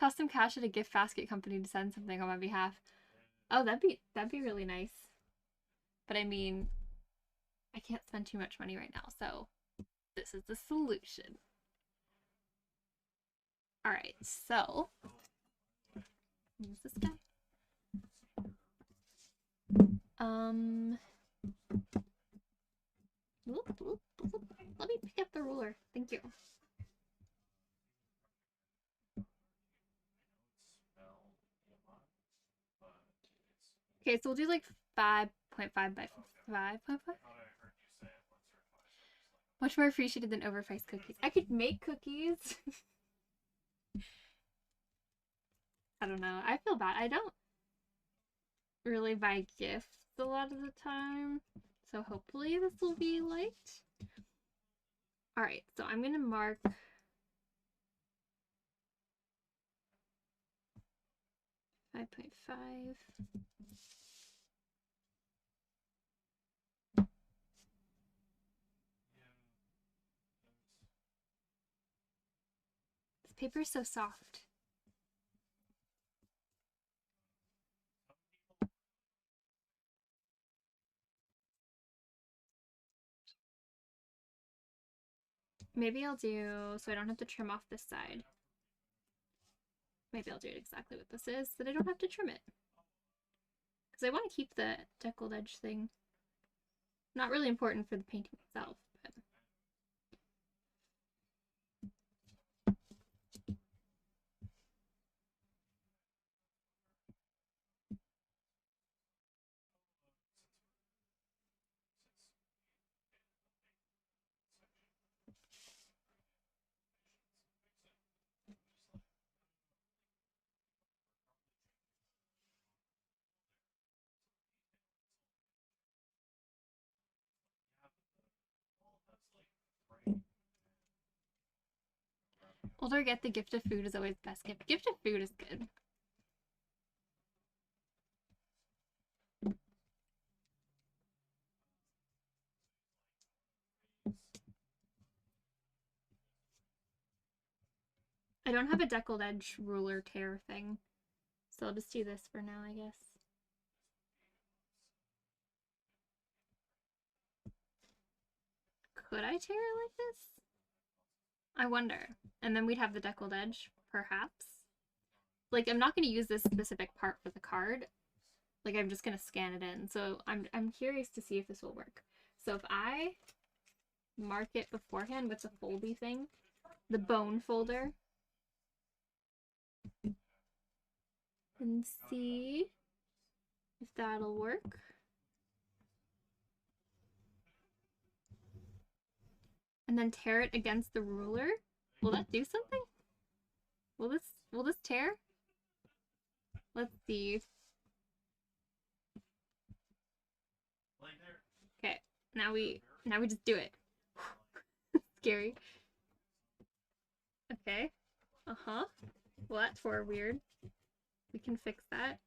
Custom cash at a gift basket company to send something on my behalf. Oh, that'd be really nice. But I mean, I can't spend too much money right now, so this is the solution. All right, so who's this guy? Let me pick up the ruler. Thank you. Okay, so we'll do like 5.5 by 5.5. Much more appreciated than overpriced cookies. I could make cookies. I don't know. I feel bad. I don't really buy gifts a lot of the time. So hopefully this will be liked. Alright, so I'm going to mark 5.5. This paper is so soft. Maybe I'll do, so I don't have to trim off this side. Maybe I'll do it exactly what this is, so that I don't have to trim it. Because I want to keep the deckled edge thing. Not really important for the painting itself, but... Older get the gift of food is always the best gift. Gift of food is good. I don't have a deckled edge ruler tear thing, so I'll just do this for now, I guess. Could I tear it like this? I wonder. And then we'd have the deckled edge, perhaps. Like, I'm not going to use this specific part for the card. Like, I'm just going to scan it in. So I'm curious to see if this will work. So if I mark it beforehand with the foldy thing, the bone folder, and see if that'll work. And then tear it against the ruler. Will that do something? Will this tear? Let's see. Okay, now we just do it. Scary. Okay. Uh-huh. Well, that's for weird. We can fix that.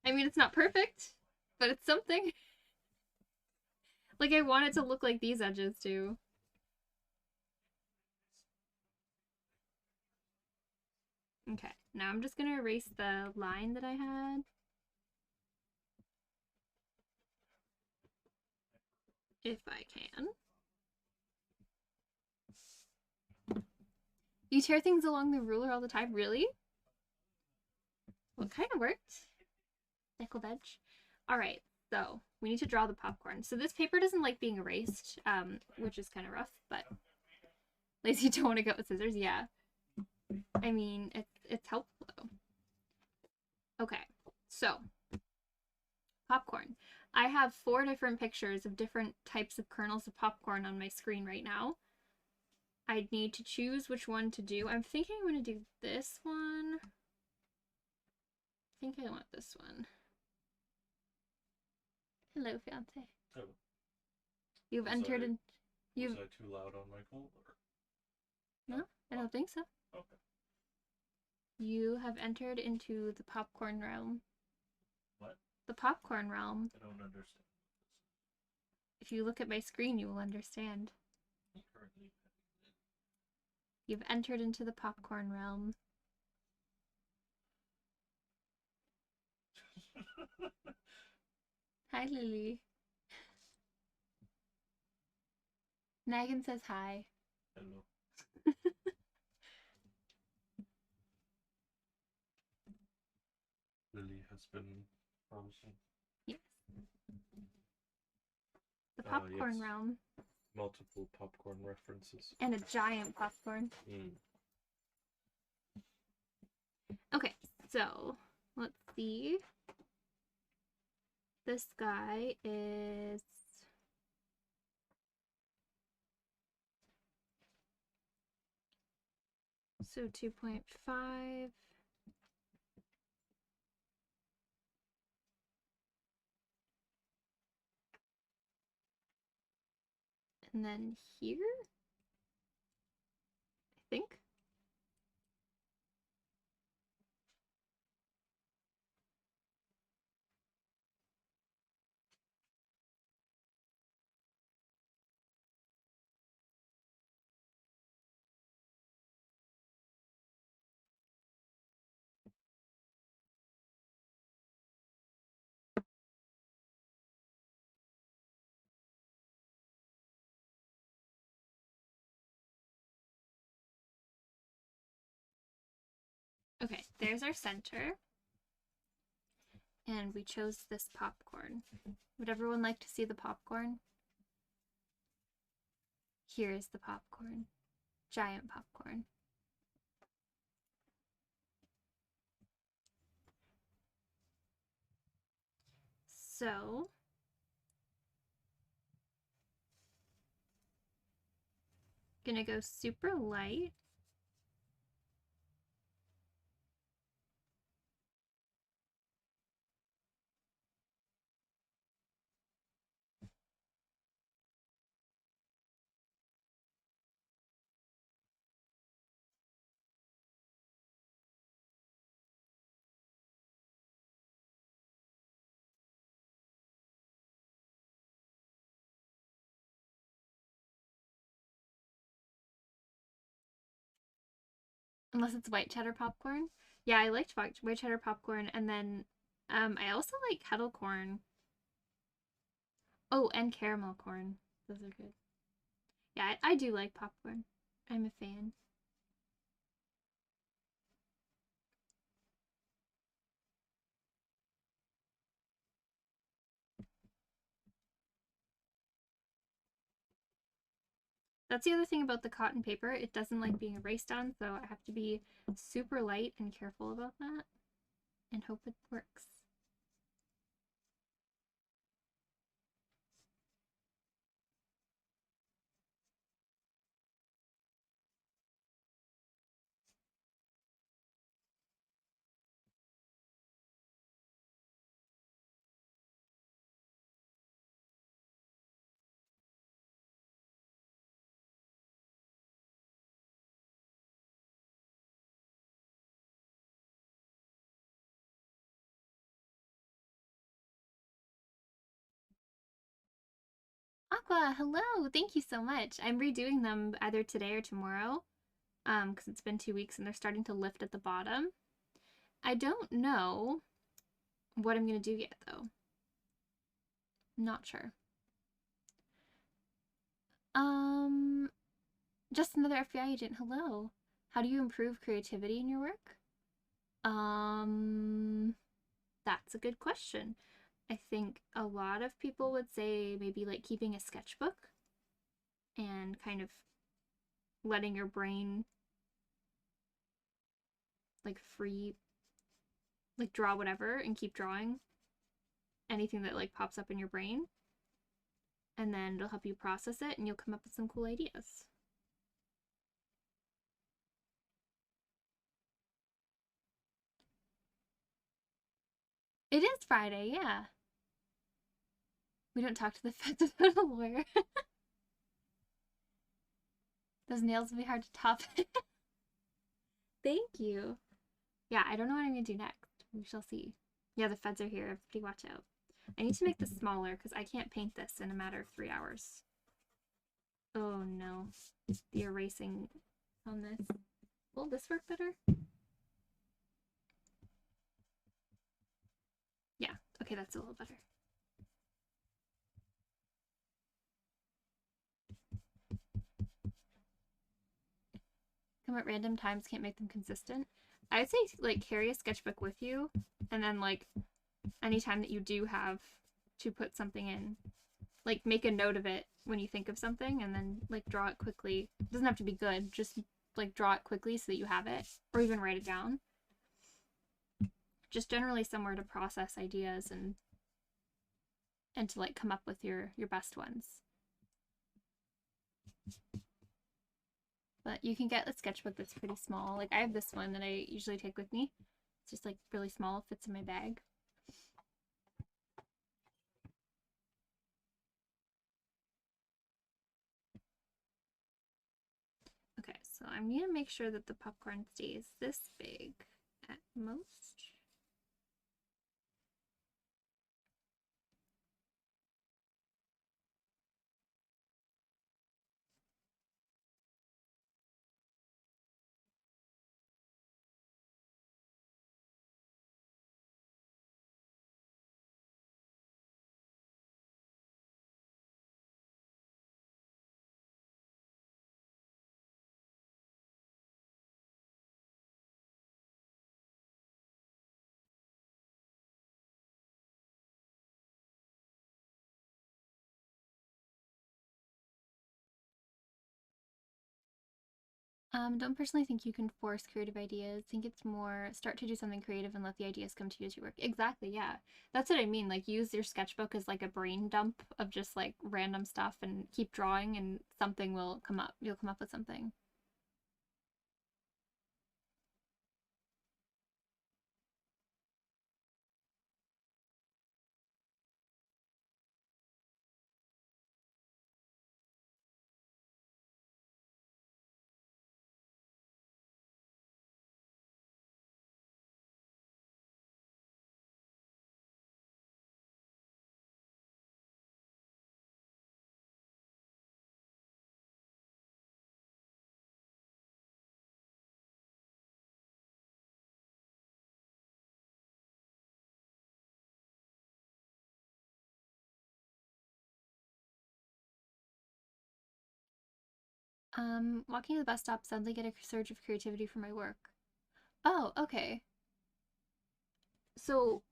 I mean, it's not perfect, but it's something. Like, I want it to look like these edges too. Okay, now I'm just gonna erase the line that I had. If I can. You tear things along the ruler all the time? Really? Well, it kind of worked. Nickel edge. Alright, so we need to draw the popcorn. So this paper doesn't like being erased, which is kind of rough, but lazy don't want to go with scissors. Yeah. I mean, it's helpful though. Okay, so popcorn. I have 4 different pictures of different types of kernels of popcorn on my screen right now. I need to choose which one to do. I'm thinking I'm going to do this one. I think I want this one. Hello, fiance. Oh. You've entered in. Was I too loud on my call? Or... No, I don't think so. Okay. You have entered into the popcorn realm. What? The popcorn realm. I don't understand. If you look at my screen, you will understand. You've entered into the popcorn realm. Hi, Lily. Megan says hi. Hello. Lily has been frozen. Yes. The popcorn yes. realm. Multiple popcorn references. And a giant popcorn. Okay, so let's see. This guy is so 2.5. And then here, I think. Okay, there's our center. And we chose this popcorn. Would everyone like to see the popcorn? Here is the popcorn. Giant popcorn. So, gonna go super light. Unless it's white cheddar popcorn. Yeah, I liked white cheddar popcorn, and then I also like kettle corn. Oh, and caramel corn. Those are good. Yeah, I do like popcorn. I'm a fan. That's the other thing about the cotton paper. It doesn't like being erased on, so I have to be super light and careful about that and hope it works. Aqua, hello! Thank you so much. I'm redoing them either today or tomorrow, because it's been 2 weeks and they're starting to lift at the bottom. I don't know what I'm gonna do yet, though. Not sure. Just another FBI agent. Hello. How do you improve creativity in your work? That's a good question. I think a lot of people would say maybe like keeping a sketchbook and kind of letting your brain like free, like draw whatever and keep drawing anything that like pops up in your brain. And then it'll help you process it and you'll come up with some cool ideas. It is Friday, yeah. We don't talk to the feds without a lawyer. Those nails will be hard to top. Thank you. Yeah, I don't know what I'm gonna do next. We shall see. Yeah, the feds are here. Everybody watch out. I need to make this smaller because I can't paint this in a matter of 3 hours. Oh no. The erasing on this. Will this work better? Yeah, okay, that's a little better. Come at random times, can't make them consistent. I would say like carry a sketchbook with you, and then like anytime that you do have to put something in, like make a note of it when you think of something, and then like draw it quickly. It doesn't have to be good, just like draw it quickly so that you have it, or even write it down. Just generally somewhere to process ideas and to like come up with your best ones. But you can get a sketchbook that's pretty small. Like I have this one that I usually take with me. It's just like really small, fits in my bag. Okay, so I'm gonna make sure that the popcorn stays this big at most. Don't personally think you can force creative ideas. Think it's more start to do something creative and let the ideas come to you as you work. Exactly, yeah. That's what I mean. Like use your sketchbook as like a brain dump of just like random stuff and keep drawing and something will come up. You'll come up with something. Walking to the bus stop, suddenly get a surge of creativity for my work. Oh, okay. So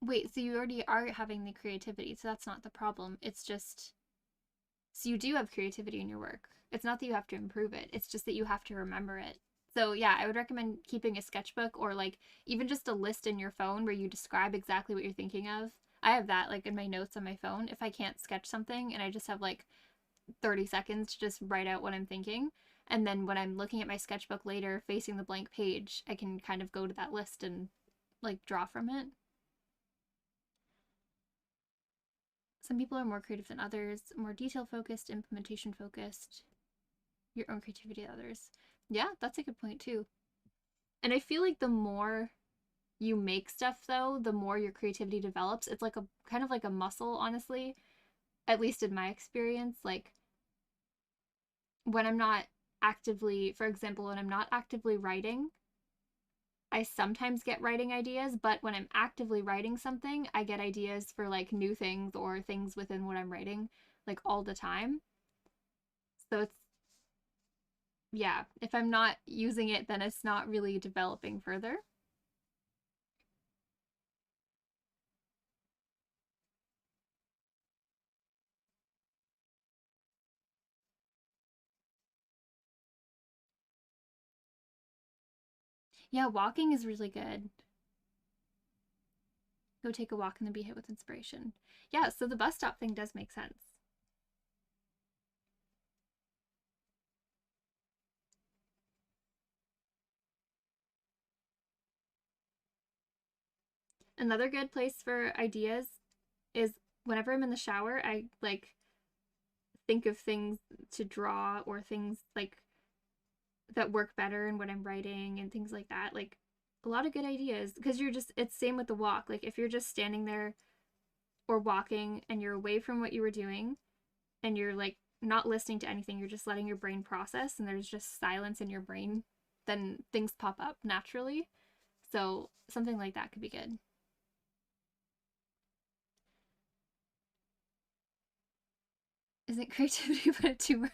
wait, so you already are having the creativity, so that's not the problem. It's just so you do have creativity in your work. It's not that you have to improve it, it's just that you have to remember it. So, yeah, I would recommend keeping a sketchbook or like even just a list in your phone where you describe exactly what you're thinking of. I have that like in my notes on my phone. If I can't sketch something and I just have like 30 seconds to just write out what I'm thinking. And then when I'm looking at my sketchbook later, facing the blank page, I can kind of go to that list and like draw from it. Some people are more creative than others, more detail focused, implementation focused, your own creativity than others. Yeah, that's a good point too. And I feel like the more you make stuff though, the more your creativity develops. It's like a kind of like a muscle, honestly, at least in my experience. Like when I'm not actively, for example, when I'm not actively writing, I sometimes get writing ideas, but when I'm actively writing something, I get ideas for like new things or things within what I'm writing like all the time. So it's, yeah, if I'm not using it, then it's not really developing further. Yeah, walking is really good. Go take a walk and then be hit with inspiration. Yeah, so the bus stop thing does make sense. Another good place for ideas is whenever I'm in the shower, I like think of things to draw or things like that work better in what I'm writing and things like that. Like a lot of good ideas because you're just it's same with the walk. Like if you're just standing there or walking and you're away from what you were doing and you're like not listening to anything, you're just letting your brain process and there's just silence in your brain, then things pop up naturally. So something like that could be good. Isn't creativity but a tumor?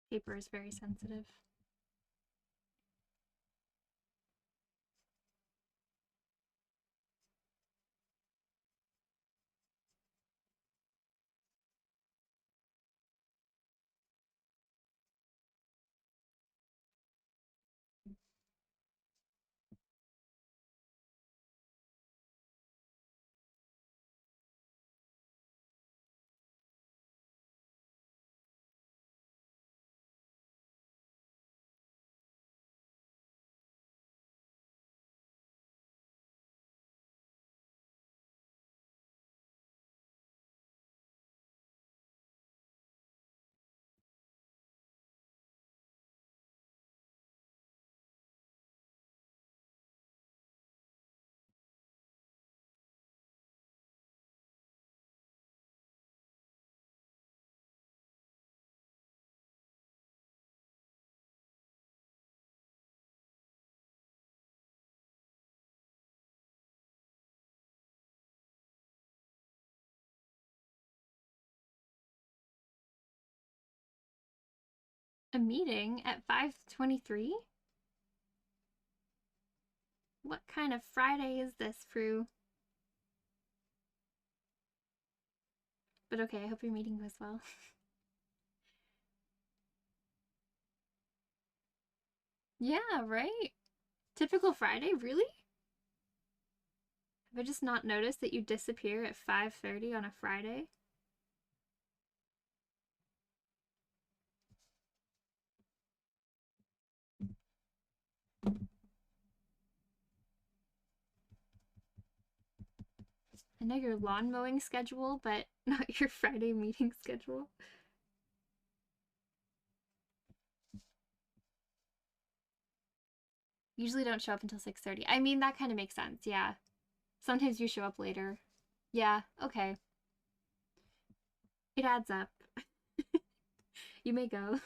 Paper is very sensitive. A meeting at 5:23? What kind of Friday is this, Prue? But okay, I hope your meeting goes well. Yeah, right? Typical Friday, really? Have I just not noticed that you disappear at 5:30 on a Friday? I know your lawn mowing schedule, but not your Friday meeting schedule. Usually don't show up until 6:30. I mean, that kind of makes sense, yeah. Sometimes you show up later. Yeah, okay. It adds up. You may go.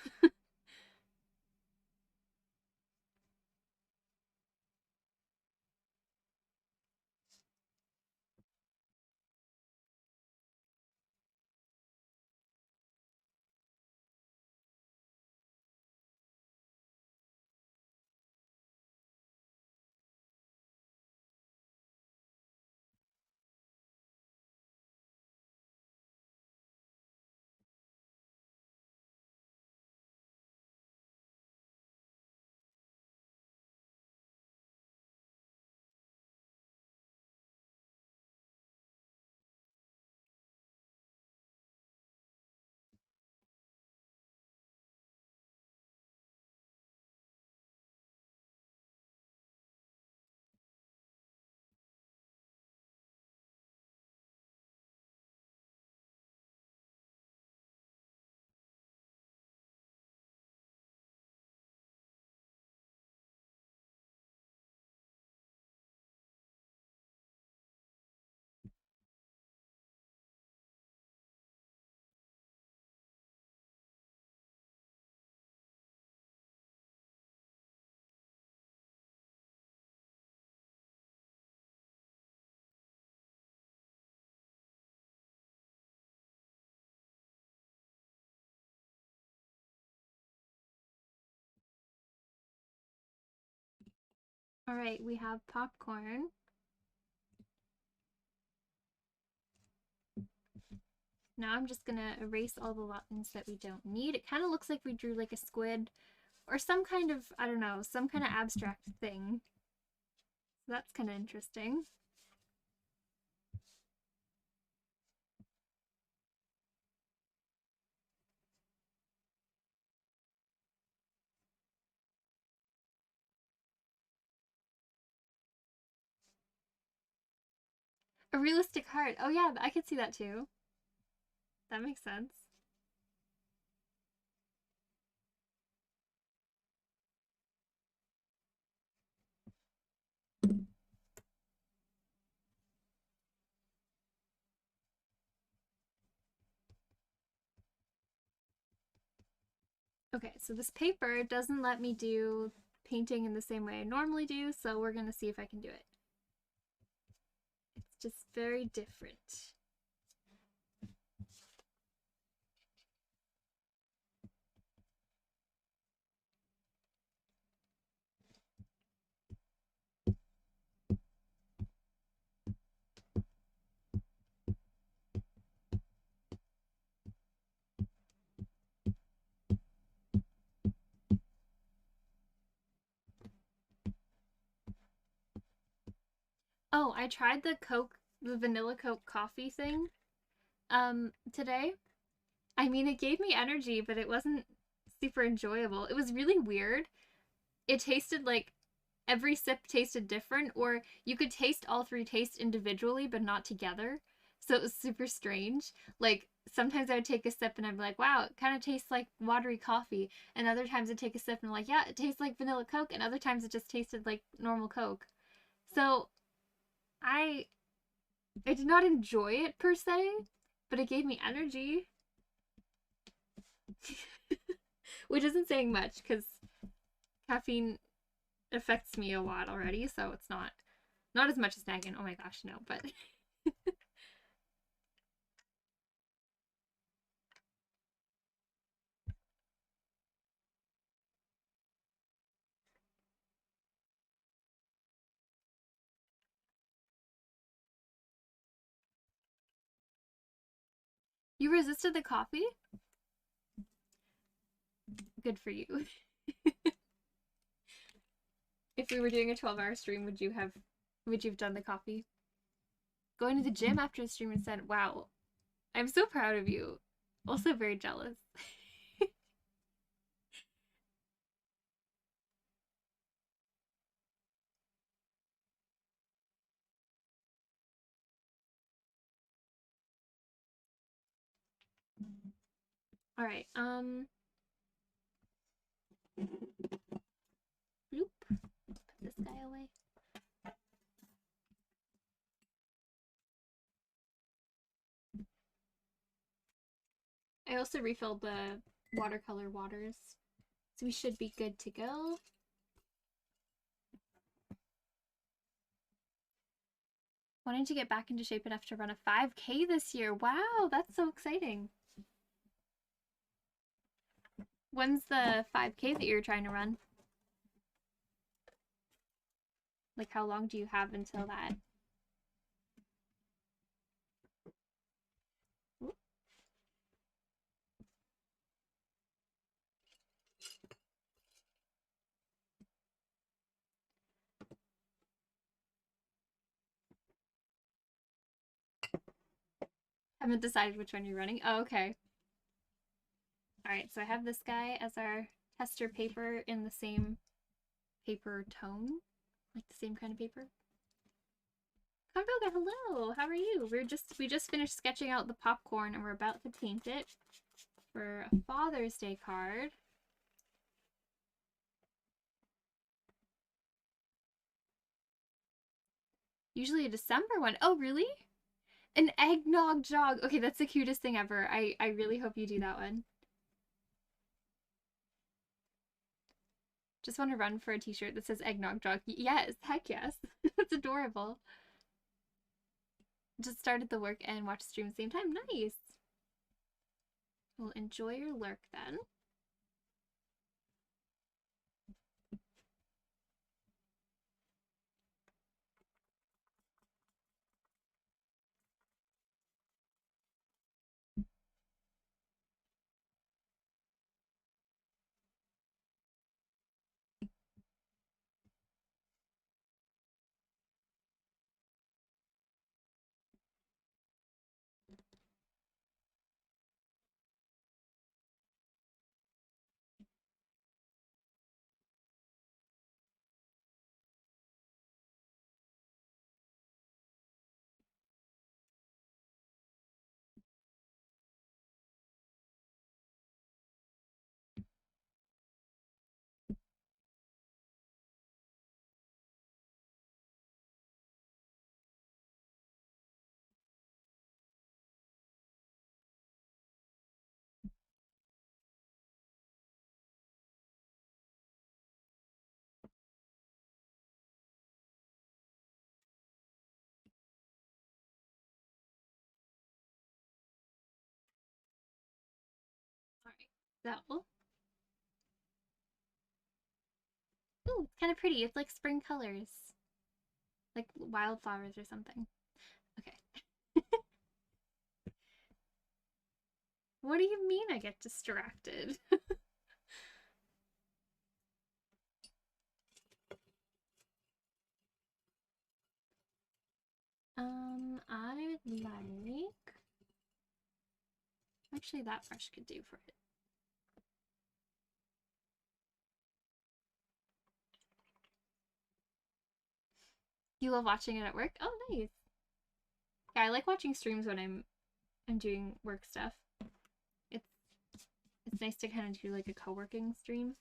All right, we have popcorn. Now I'm just gonna erase all the lines that we don't need. It kind of looks like we drew like a squid or some kind of, I don't know, some kind of abstract thing. So that's kind of interesting. A realistic heart. Oh yeah, I could see that too. That makes sense. Okay, so this paper doesn't let me do painting in the same way I normally do, so we're gonna see if I can do it. It's just very different. Oh, I tried the vanilla Coke coffee thing today. I mean, it gave me energy, but it wasn't super enjoyable. It was really weird. It tasted like every sip tasted different, or you could taste all three tastes individually but not together. So it was super strange. Like sometimes I would take a sip and I'd be like, wow, it kind of tastes like watery coffee. And other times I'd take a sip and I'm like, yeah, it tastes like vanilla Coke. And other times it just tasted like normal Coke. So I I did not enjoy it per se, but it gave me energy. Which isn't saying much because caffeine affects me a lot already, so it's not as much as Megan. Oh my gosh, no, but you resisted the coffee? Good for you. If we were doing a 12-hour stream, would you have done the coffee? Going to the gym after the stream and said, wow, I'm so proud of you. Also very jealous. All right, bloop. Put this guy away. I also refilled the watercolor waters, so we should be good to go. Wanting to get back into shape enough to run a 5K this year. Wow, that's so exciting. When's the 5K that you're trying to run? Like, how long do you have until that? Ooh. Haven't decided which one you're running. Oh, okay. All right, so I have this guy as our tester paper in the same paper tone, like the same kind of paper. Convoga, hello. How are you? We just finished sketching out the popcorn and we're about to paint it for a Father's Day card. Usually a December one. Oh, really? An eggnog jog. Okay, that's the cutest thing ever. I really hope you do that one. Just want to run for a t-shirt that says eggnog jog. Yes, heck yes. That's adorable. Just started the work and watched stream at the same time. Nice. Well, enjoy your lurk then. So, ooh, it's kind of pretty. It's like spring colors, like wildflowers or something. Okay. What do you mean I get distracted? I would like... Actually, that brush could do for it. You love watching it at work? Oh, nice. Yeah, I like watching streams when I'm doing work stuff. It's nice to kind of do like a co-working stream.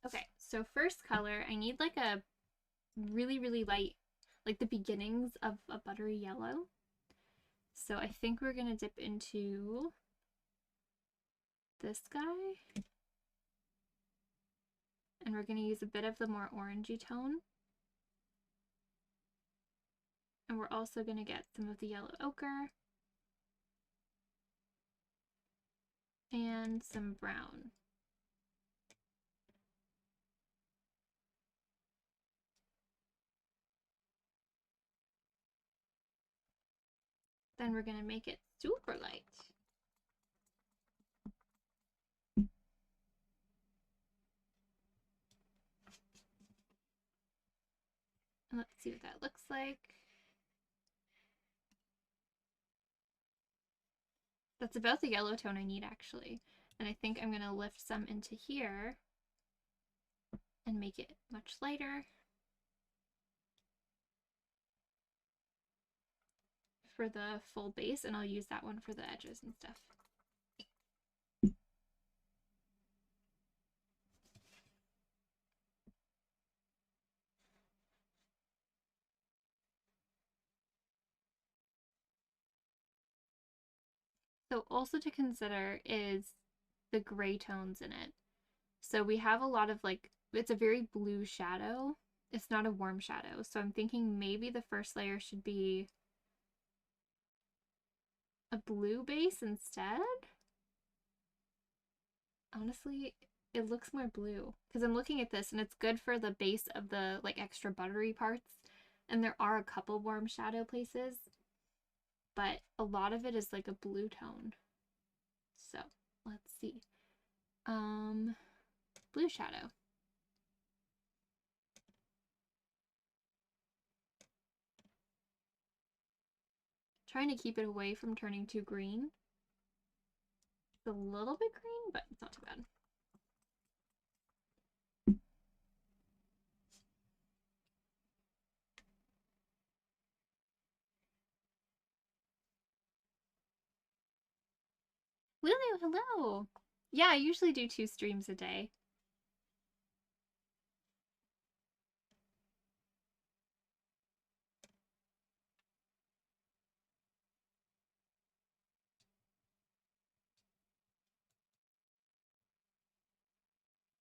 Okay, so first color, I need like a really, really light, like the beginnings of a buttery yellow. So I think we're gonna dip into this guy. And we're gonna use a bit of the more orangey tone. And we're also gonna get some of the yellow ochre. And some brown. Then we're gonna make it super light. And let's see what that looks like. That's about the yellow tone I need actually. And I think I'm gonna lift some into here and make it much lighter for the full base, and I'll use that one for the edges and stuff. So also to consider is the gray tones in it. So we have a lot of like, it's a very blue shadow. It's not a warm shadow. So I'm thinking maybe the first layer should be a blue base instead. Honestly, it looks more blue because I'm looking at this and it's good for the base of the like extra buttery parts. And there are a couple warm shadow places, but a lot of it is like a blue tone. So let's see. Blue shadow. Trying to keep it away from turning too green. It's a little bit green, but it's not too bad. Lulu, hello! Yeah, I usually do 2 streams a day.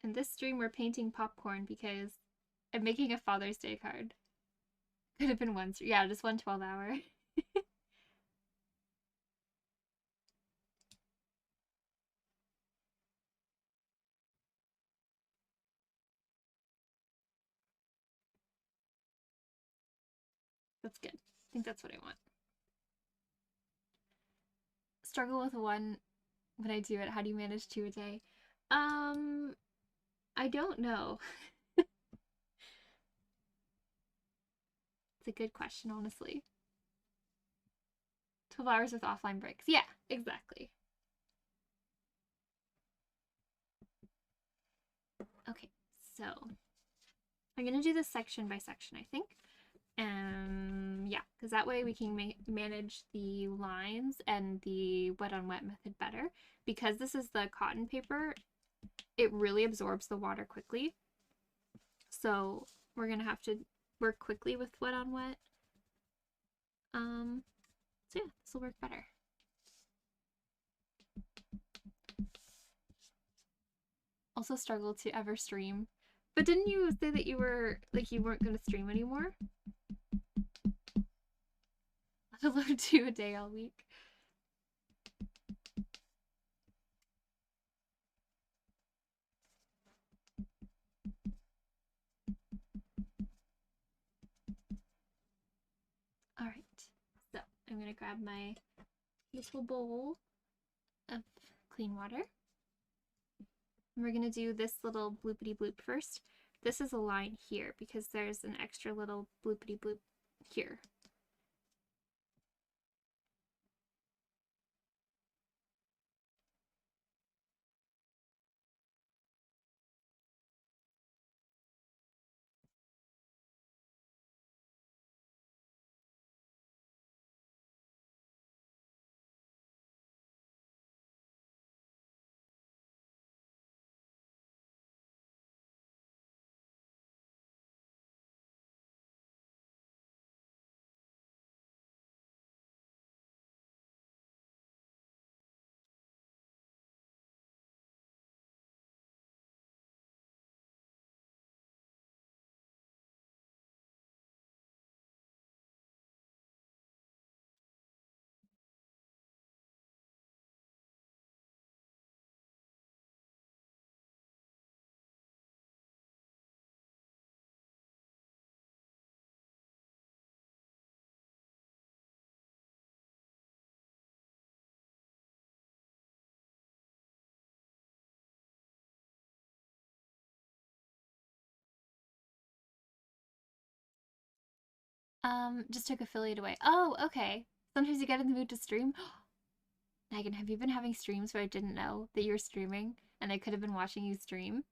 And this stream we're painting popcorn because I'm making a Father's Day card. Could have been one, yeah, just one 12-hour. That's good. I think that's what I want. Struggle with one when I do it. How do you manage 2 a day? I don't know. It's a good question, honestly. 12 hours with offline breaks. Yeah, exactly. Okay, so I'm gonna do this section by section, I think. Yeah, because that way we can manage the lines and the wet on wet method better. Because this is the cotton paper, it really absorbs the water quickly. So we're gonna have to work quickly with wet on wet. So yeah, this will work better. also struggle to ever stream. But didn't you say that you weren't gonna stream anymore? Let alone 2 a day all week. Alright, so I'm gonna grab my little bowl of clean water. And we're gonna do this little bloopity bloop first. This is a line here because there's an extra little bloopity bloop here. Just took affiliate away. Oh, okay. Sometimes you get in the mood to stream. Megan, have you been having streams where I didn't know that you were streaming and I could have been watching you stream?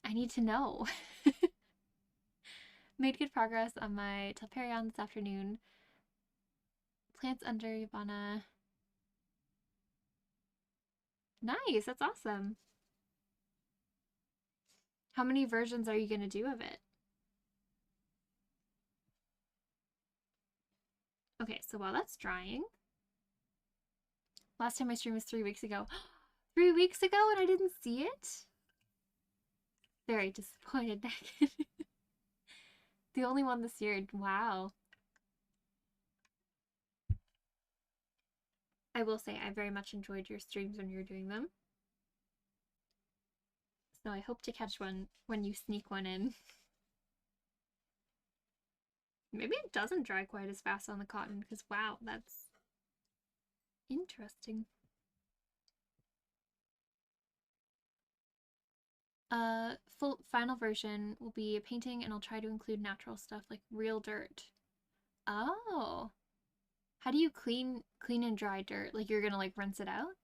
I need to know. Made good progress on my Telperion this afternoon. Plants under Ivana. Nice, that's awesome. How many versions are you going to do of it? Okay, so while that's drying, last time I streamed was 3 weeks ago. 3 weeks ago and I didn't see it? Very disappointed, Megan. The only one this year. Wow. I will say I very much enjoyed your streams when you were doing them. So I hope to catch one when you sneak one in. Maybe it doesn't dry quite as fast on the cotton because wow, that's interesting. Full final version will be a painting and I'll try to include natural stuff like real dirt. Oh. How do you clean and dry dirt? Like you're gonna like rinse it out?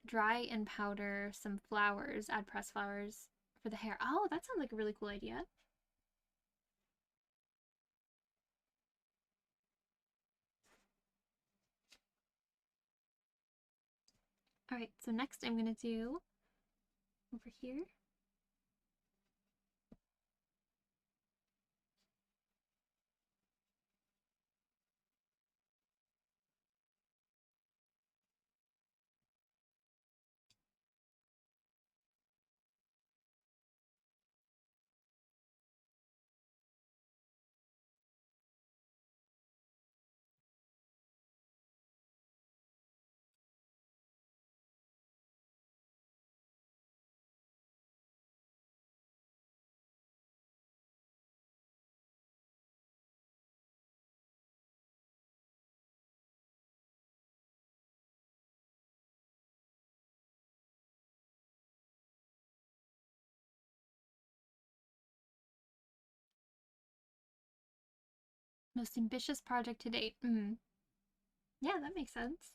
Dry and powder some flowers, add pressed flowers for the hair. Oh, that sounds like a really cool idea. All right, so next I'm gonna do over here. Most ambitious project to date. Yeah, that makes sense.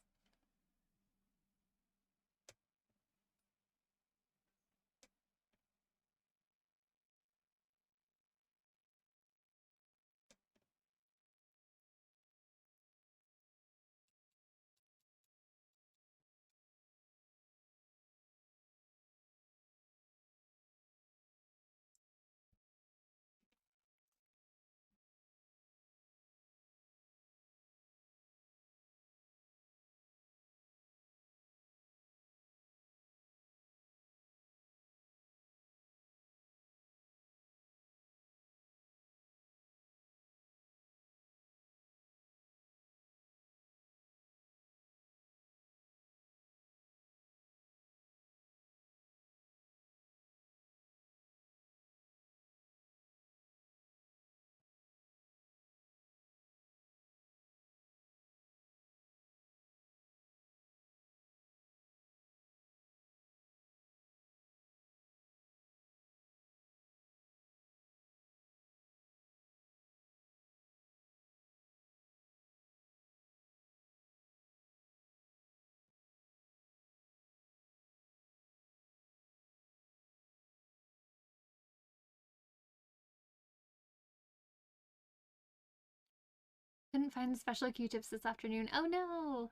Couldn't find the special Q-tips this afternoon. Oh no!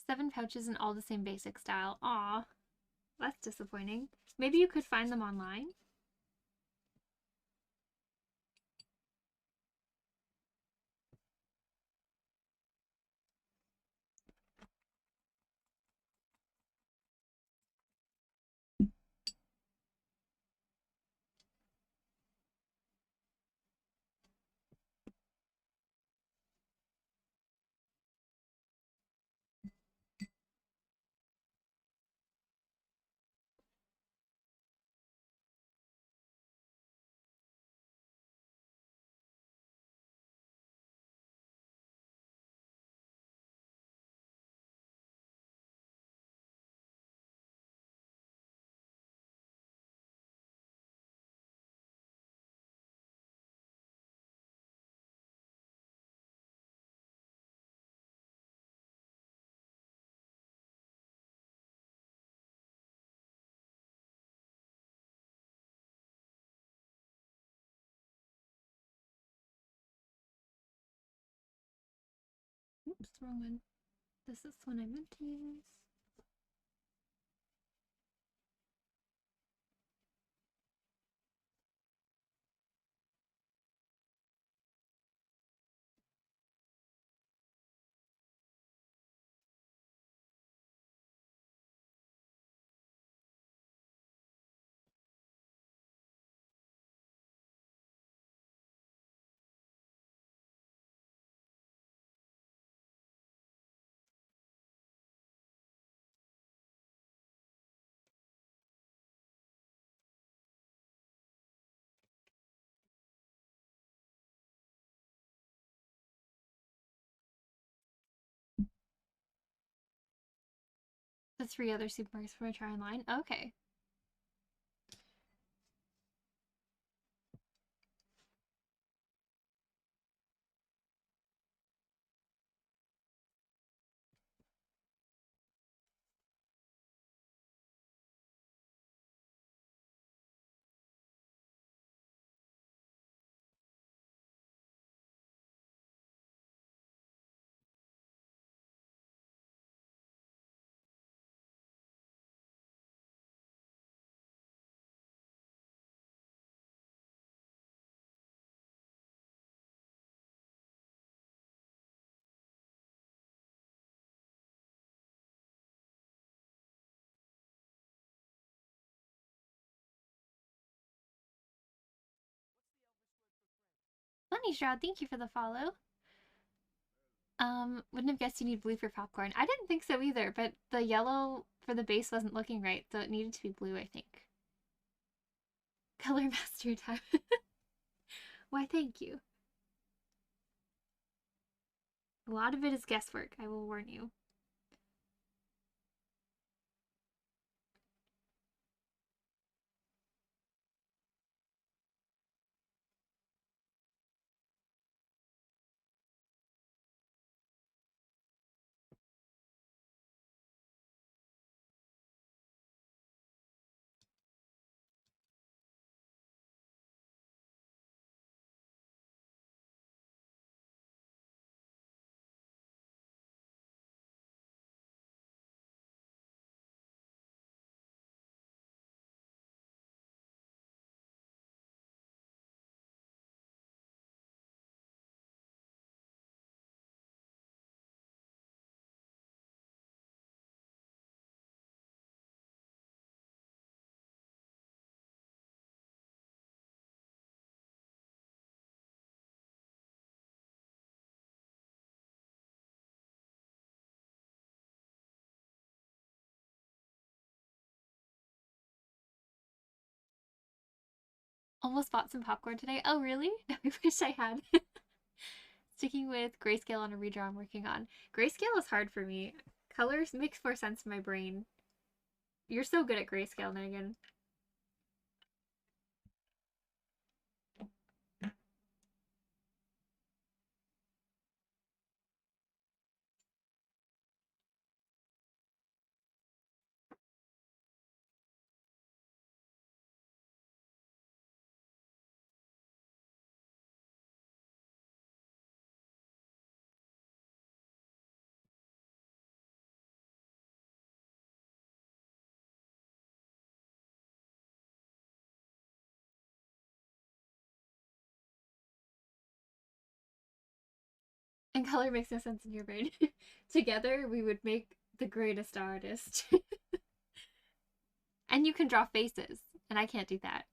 7 pouches in all the same basic style. Aw. That's disappointing. Maybe you could find them online? Oops, wrong one. This is the one I meant to use. The 3 other supermarkets for my try online? Okay. Bunny Shroud, thank you for the follow. Wouldn't have guessed you need blue for popcorn. I didn't think so either, but the yellow for the base wasn't looking right, so it needed to be blue, I think. Color master time. Why, thank you. A lot of it is guesswork, I will warn you. Almost bought some popcorn today. Oh, really? I wish I had. Sticking with grayscale on a redraw I'm working on. Grayscale is hard for me. Colors makes more sense in my brain. You're so good at grayscale, Megan. And color makes no sense in your brain. Together, we would make the greatest artist. And you can draw faces, and I can't do that.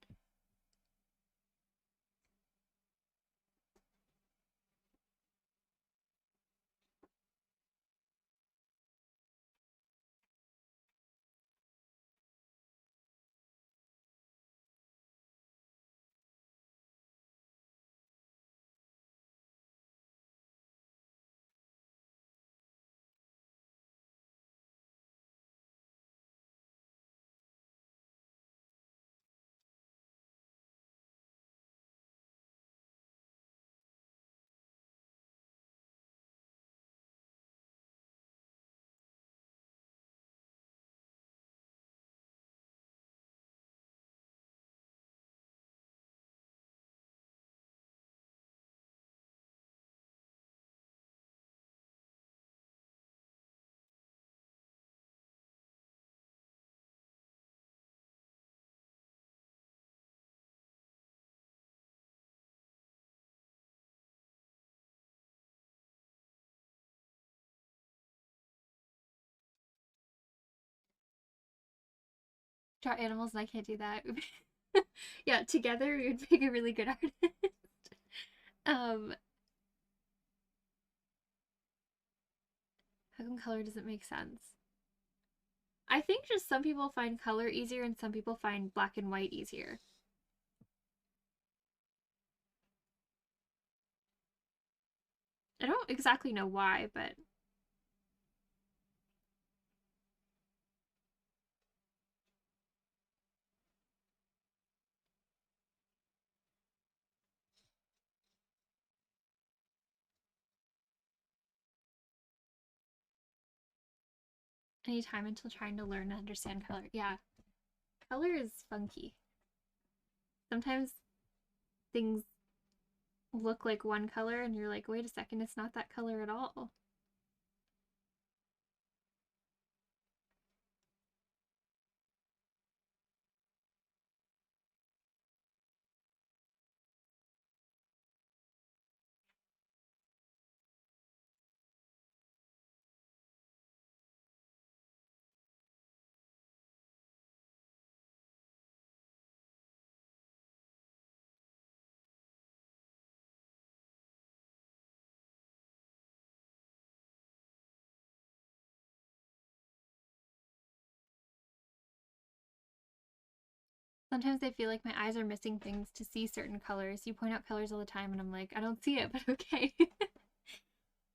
Draw animals, and I can't do that. Yeah, together we would make a really good artist. um, how come color doesn't make sense? I think just some people find color easier and some people find black and white easier. I don't exactly know why, but any time until trying to learn and understand color. Yeah, color is funky. Sometimes things look like one color and you're like, wait a second, it's not that color at all. Sometimes I feel like my eyes are missing things to see certain colors. You point out colors all the time and I'm like, I don't see it, but okay.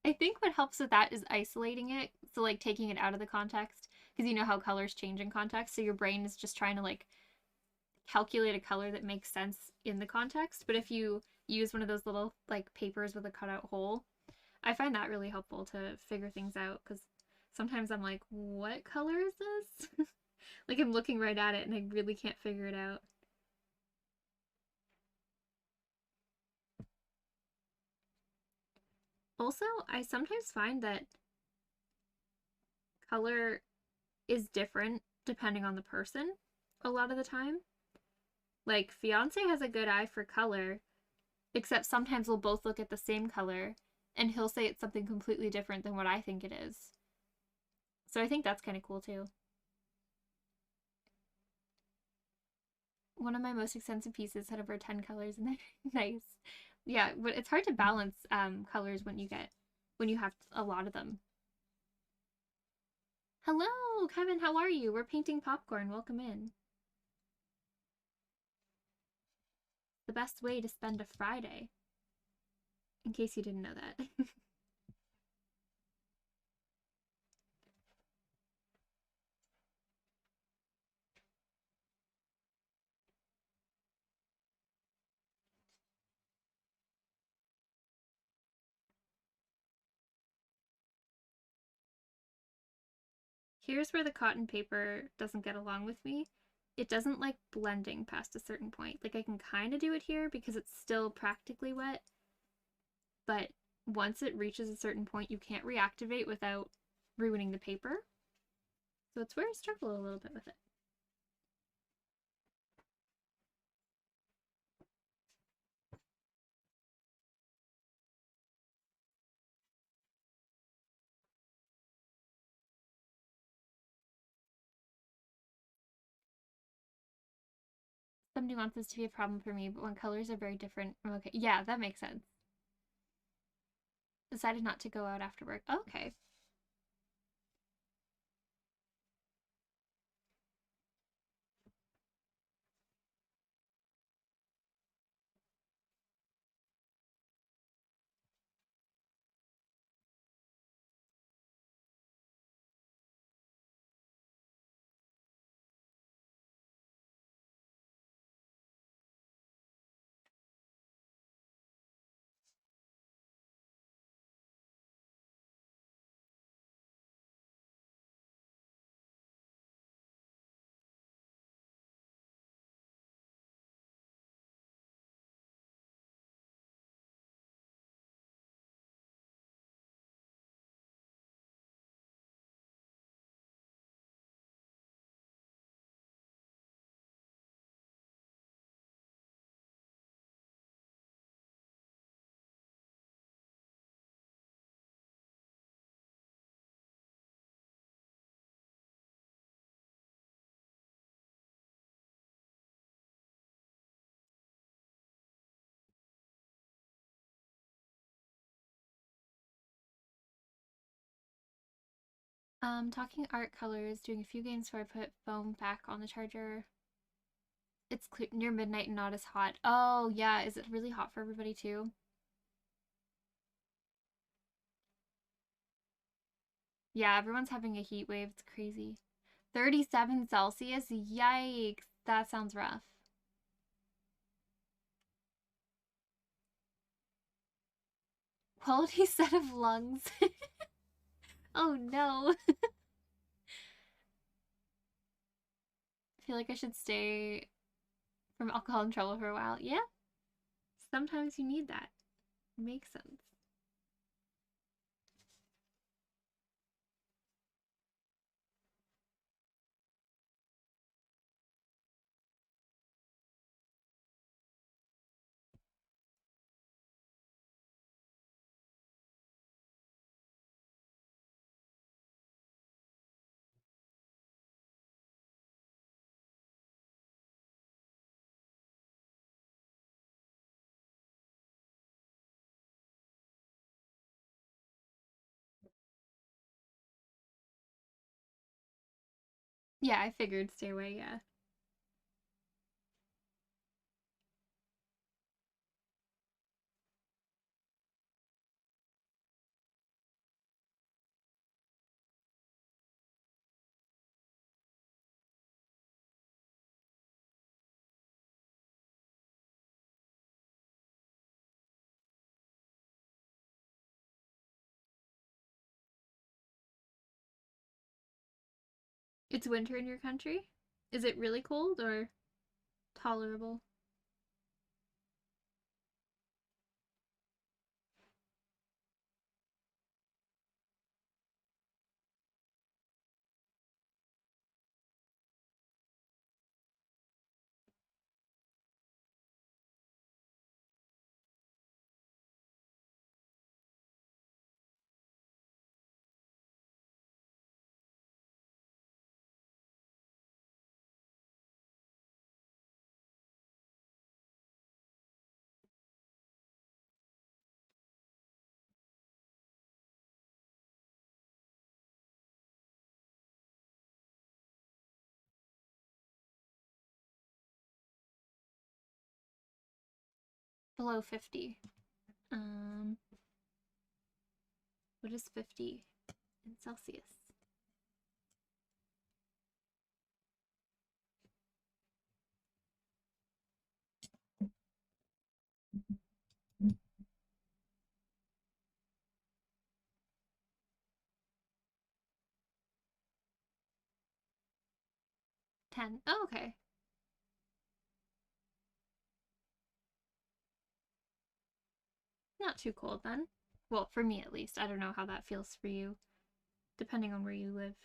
I think what helps with that is isolating it. So like taking it out of the context, because you know how colors change in context. So your brain is just trying to like calculate a color that makes sense in the context. But if you use one of those little like papers with a cutout hole, I find that really helpful to figure things out, because sometimes I'm like, what color is this? Like I'm looking right at it and I really can't figure it out. Also, I sometimes find that color is different depending on the person a lot of the time. Like, fiance has a good eye for color, except sometimes we'll both look at the same color and he'll say it's something completely different than what I think it is. So I think that's kind of cool too. One of my most expensive pieces had over 10 colors and they're nice. Yeah, but it's hard to balance colors when you have a lot of them. Hello, Kevin, how are you? We're painting popcorn. Welcome in. The best way to spend a Friday, in case you didn't know that. Here's where the cotton paper doesn't get along with me. It doesn't like blending past a certain point. Like I can kind of do it here because it's still practically wet, but once it reaches a certain point, you can't reactivate without ruining the paper. So it's where I struggle a little bit with it. some nuances to be a problem for me, but when colors are very different, I'm okay. Yeah, that makes sense. Decided not to go out after work. Okay. Talking art colors, doing a few games before I put foam back on the charger. It's near midnight and not as hot. Oh, yeah. Is it really hot for everybody too? Yeah, everyone's having a heat wave. It's crazy. 37 Celsius? Yikes. That sounds rough. Quality set of lungs. Oh no. I feel like I should stay from alcohol and trouble for a while. Yeah, sometimes you need that. Makes sense. Yeah, I figured stay away, yeah. It's winter in your country? Is it really cold or tolerable? Below 50. Um, what is 50 in Celsius? Ten. Oh, okay. Not too cold then. Well, for me at least. I don't know how that feels for you, depending on where you live.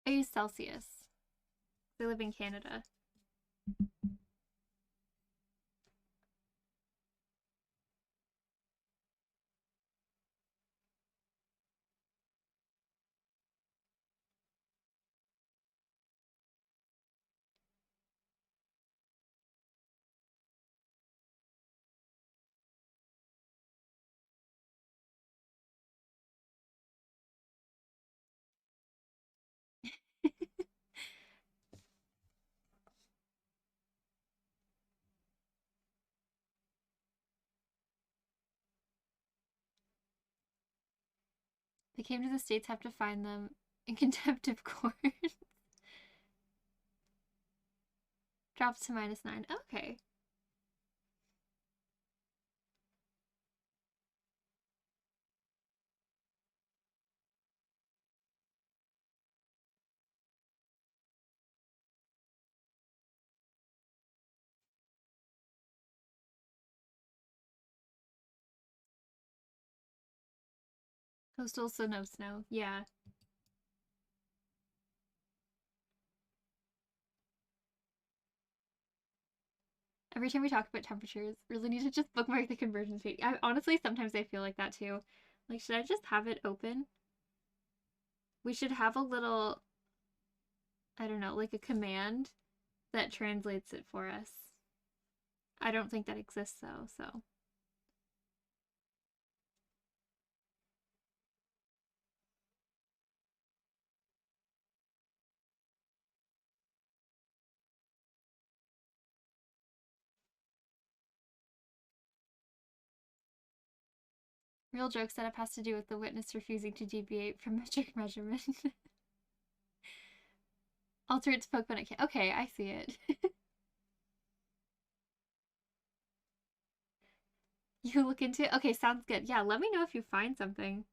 I use Celsius. I live in Canada. They came to the States, have to find them in contempt of court. Drops to -9. Okay. Coastal, so no snow. Yeah. Every time we talk about temperatures, really need to just bookmark the conversion page. Honestly, sometimes I feel like that too. Like, should I just have it open? We should have a little, I don't know, like a command that translates it for us. I don't think that exists though, so. Real joke setup has to do with the witness refusing to deviate from metric measurement. Alter it to Pokemon. Okay, I see it. You look into it? Okay, sounds good. Yeah, let me know if you find something.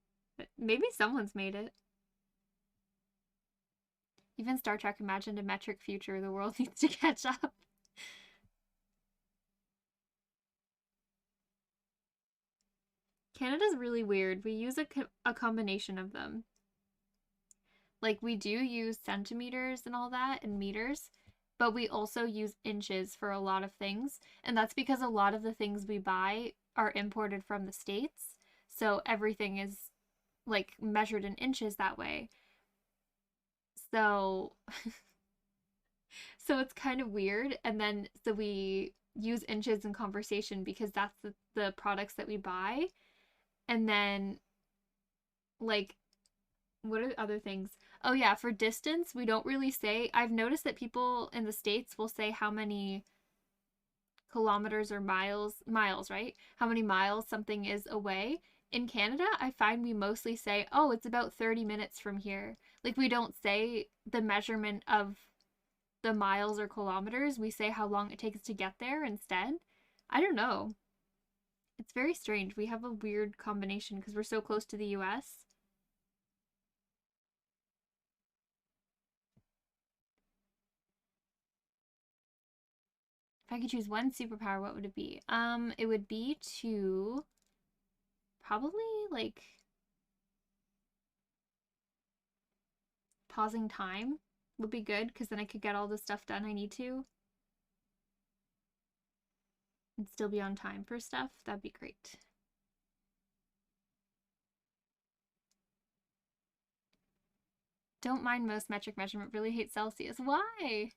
Maybe someone's made it. Even Star Trek imagined a metric future. The world needs to catch up. Canada's really weird. We use a combination of them. Like, we do use centimeters and all that and meters, but we also use inches for a lot of things. And that's because a lot of the things we buy are imported from the States. So everything is like measured in inches that way. So so it's kind of weird. And then so we use inches in conversation because that's the products that we buy. And then like what are other things? Oh yeah, for distance, we don't really say. I've noticed that people in the States will say how many kilometers or miles, right? How many miles something is away. In Canada, I find we mostly say, "Oh, it's about 30 minutes from here." Like we don't say the measurement of the miles or kilometers. We say how long it takes to get there instead. I don't know. It's very strange. We have a weird combination because we're so close to the US. If I could choose one superpower, what would it be? It would be to probably like pausing time would be good because then I could get all the stuff done I need to and still be on time for stuff. That'd be great. Don't mind most metric measurement, really hate Celsius. Why?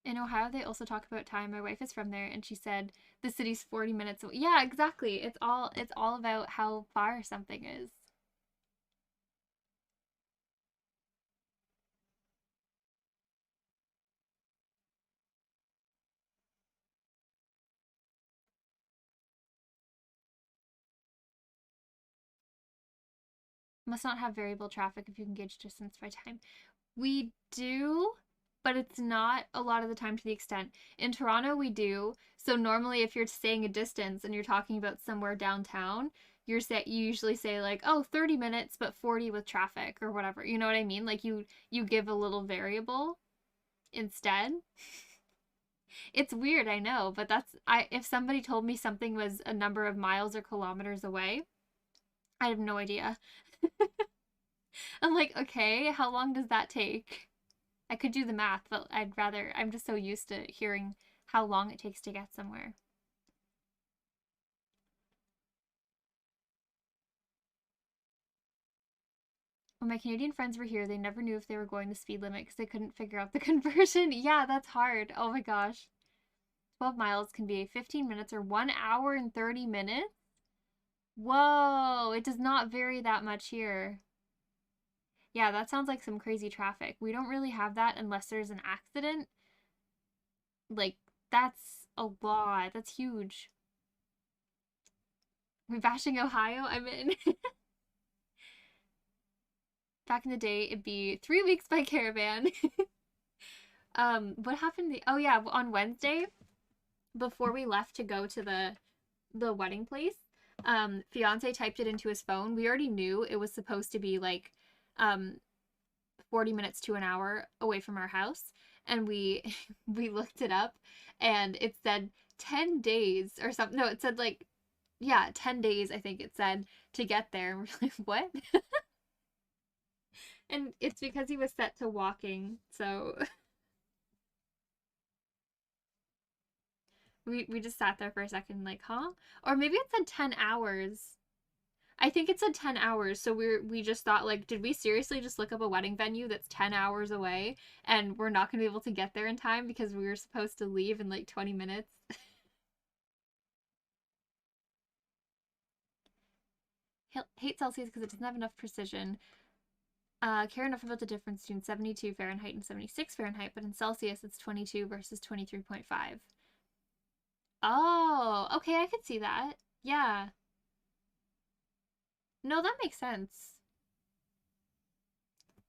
In Ohio, they also talk about time. My wife is from there, and she said the city's 40 minutes away. Yeah, exactly. It's all about how far something is. Must not have variable traffic if you can gauge distance by time. We do, but it's not a lot of the time to the extent. In Toronto, we do. So normally, if you're saying a distance and you're talking about somewhere downtown, you usually say like, oh, 30 minutes, but 40 with traffic or whatever. You know what I mean? Like you give a little variable instead. It's weird, I know, but if somebody told me something was a number of miles or kilometers away, I have no idea. I'm like, okay, how long does that take? I could do the math, but I'm just so used to hearing how long it takes to get somewhere. When my Canadian friends were here, they never knew if they were going the speed limit because they couldn't figure out the conversion. Yeah, that's hard. Oh my gosh. 12 miles can be 15 minutes or 1 hour and 30 minutes? Whoa, it does not vary that much here. Yeah, that sounds like some crazy traffic. We don't really have that unless there's an accident. Like, that's a lot. That's huge. We're bashing Ohio? I'm in. Back in the day, it'd be 3 weeks by caravan. What happened? Oh yeah, on Wednesday, before we left to go to the wedding place, fiance typed it into his phone. We already knew it was supposed to be like, 40 minutes to an hour away from our house, and we we looked it up, and it said 10 days or something. No, it said like, yeah, 10 days, I think it said, to get there. And we're like, what? And it's because he was set to walking, so we just sat there for a second like, huh? Or maybe it said 10 hours. I think it said 10 hours, so we just thought, like, did we seriously just look up a wedding venue that's 10 hours away and we're not going to be able to get there in time because we were supposed to leave in like 20 minutes? Hate Celsius because it doesn't have enough precision. Care enough about the difference between 72 Fahrenheit and 76 Fahrenheit, but in Celsius it's 22 versus 23.5. Oh, okay, I could see that. Yeah. No, that makes sense.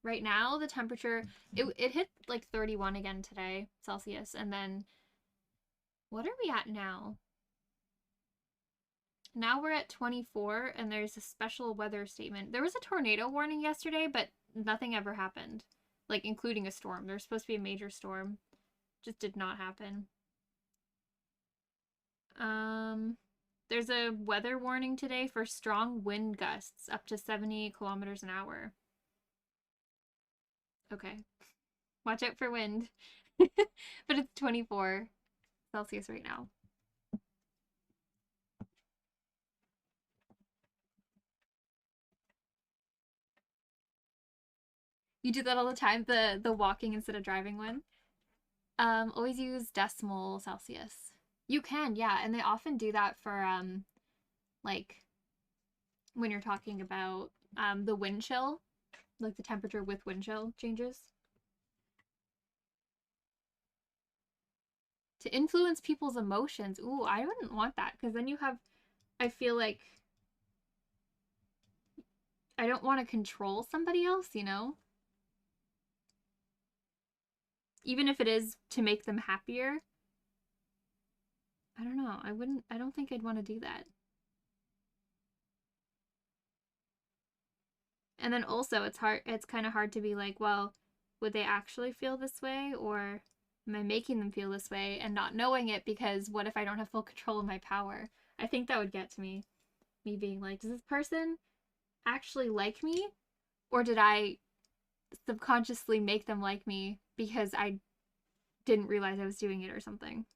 Right now, the temperature, it hit like 31 again today, Celsius, and then what are we at now? Now we're at 24, and there's a special weather statement. There was a tornado warning yesterday, but nothing ever happened, like including a storm. There's supposed to be a major storm. Just did not happen. There's a weather warning today for strong wind gusts up to 70 kilometers an hour. Okay. Watch out for wind. But it's 24 Celsius right now. You do that all the time, the walking instead of driving one? Always use decimal Celsius. You can, yeah, and they often do that for like when you're talking about the wind chill, like the temperature with wind chill changes. To influence people's emotions. Ooh, I wouldn't want that because then I feel like I don't want to control somebody else, you know? Even if it is to make them happier. I don't know. I don't think I'd want to do that. And then also it's kind of hard to be like, well, would they actually feel this way, or am I making them feel this way and not knowing it, because what if I don't have full control of my power? I think that would get to me. Me being like, does this person actually like me, or did I subconsciously make them like me because I didn't realize I was doing it or something?